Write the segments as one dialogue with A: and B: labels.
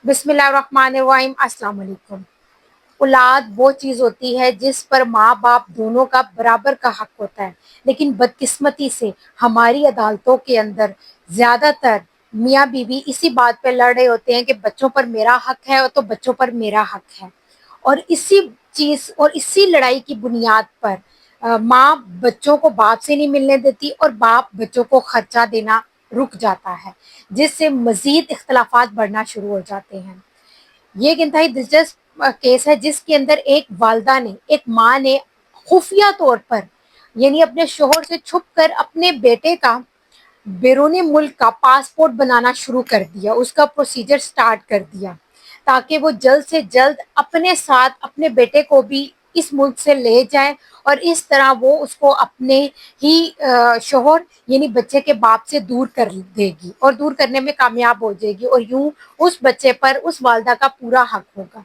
A: بسم اللہ الرحمن الرحیم۔ السلام علیکم۔ اولاد وہ چیز ہوتی ہے جس پر ماں باپ دونوں کا برابر کا حق ہوتا ہے، لیکن بدقسمتی سے ہماری عدالتوں کے اندر زیادہ تر میاں بیوی اسی بات پہ لڑ رہے ہوتے ہیں کہ بچوں پر میرا حق ہے تو بچوں پر میرا حق ہے، اور اسی لڑائی کی بنیاد پر ماں بچوں کو باپ سے نہیں ملنے دیتی اور باپ بچوں کو خرچہ دینا رک جاتا ہے، جس سے مزید اختلافات بڑھنا شروع ہو جاتے ہیں۔ یہ ایک انتہائی دلچسپ کیس ہے جس کے اندر ایک والدہ نے، ایک ماں نے خفیہ طور پر، یعنی اپنے شوہر سے چھپ کر اپنے بیٹے کا بیرون ملک کا پاسپورٹ بنانا شروع کر دیا، اس کا پروسیجر سٹارٹ کر دیا تاکہ وہ جلد سے جلد اپنے ساتھ اپنے بیٹے کو بھی اس ملک سے لے جائے، اور اس طرح وہ اس کو اپنے ہی شوہر یعنی بچے کے باپ سے دور کر دے گی اور دور کرنے میں کامیاب ہو جائے گی، اور یوں اس بچے پر اس والدہ کا پورا حق ہوگا۔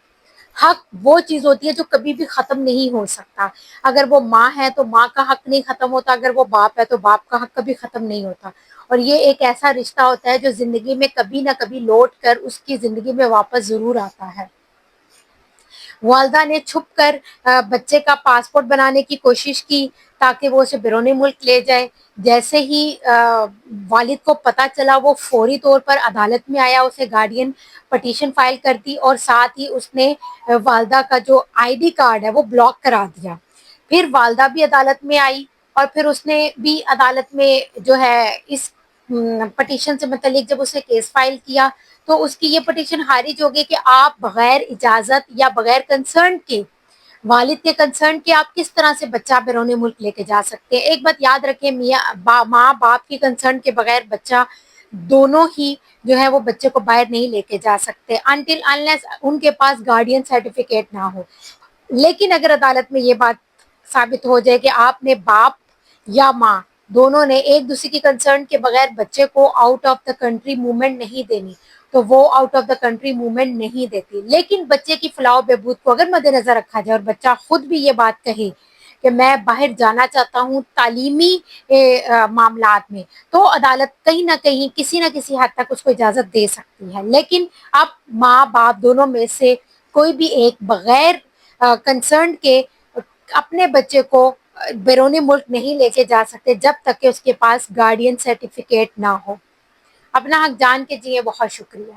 A: حق وہ چیز ہوتی ہے جو کبھی بھی ختم نہیں ہو سکتا۔ اگر وہ ماں ہے تو ماں کا حق نہیں ختم ہوتا، اگر وہ باپ ہے تو باپ کا حق کبھی ختم نہیں ہوتا، اور یہ ایک ایسا رشتہ ہوتا ہے جو زندگی میں کبھی نہ کبھی لوٹ کر اس کی زندگی میں واپس ضرور آتا ہے۔ والدہ نے چھپ کر بچے کا پاسپورٹ بنانے کی کوشش کی تاکہ وہ اسے بیرون ملک لے جائے۔ جیسے ہی والد کو پتہ چلا، وہ فوری طور پر عدالت میں آیا، اسے گارڈین پٹیشن فائل کر دی، اور ساتھ ہی اس نے والدہ کا جو آئی ڈی کارڈ ہے وہ بلاک کرا دیا۔ پھر والدہ بھی عدالت میں آئی، اور پھر اس نے بھی عدالت میں جو ہے اس پٹیشن سے متعلق جب اس نے کیس فائل کیا تو اس کی یہ پٹیشن خارج ہو گئی کہ آپ بغیر اجازت یا بغیر کنسرن کے، والد کے کنسرن کے، آپ کس طرح سے بچہ بیرون ملک لے کے جا سکتے ہیں۔ ایک بات یاد رکھیں، ماں باپ کی کنسرن کے بغیر بچہ دونوں ہی جو ہے وہ بچے کو باہر نہیں لے کے جا سکتے انٹل انلیس ان کے پاس گارڈین سرٹیفکیٹ نہ ہو۔ لیکن اگر عدالت میں یہ بات ثابت ہو جائے کہ آپ نے باپ یا ماں دونوں نے ایک دوسرے کی کنسرن کے بغیر بچے کو out of the country movement نہیں دینی، تو وہ out of the country movement نہیں دیتی۔ لیکن بچے کی فلاح و بہبود کو اگر مد نظر رکھا جائے اور بچہ خود بھی یہ بات کہے کہ میں باہر جانا چاہتا ہوں تعلیمی معاملات میں، تو عدالت کہیں نہ کہیں کسی نہ کسی حد تک اس کو اجازت دے سکتی ہے۔ لیکن اب ماں باپ دونوں میں سے کوئی بھی ایک بغیر کنسرن کے اپنے بچے کو بیرون ملک نہیں لے کے جا سکتے جب تک کہ اس کے پاس گارڈین سرٹیفکیٹ نہ ہو۔ اپنا حق جان کے جیے۔ بہت شکریہ۔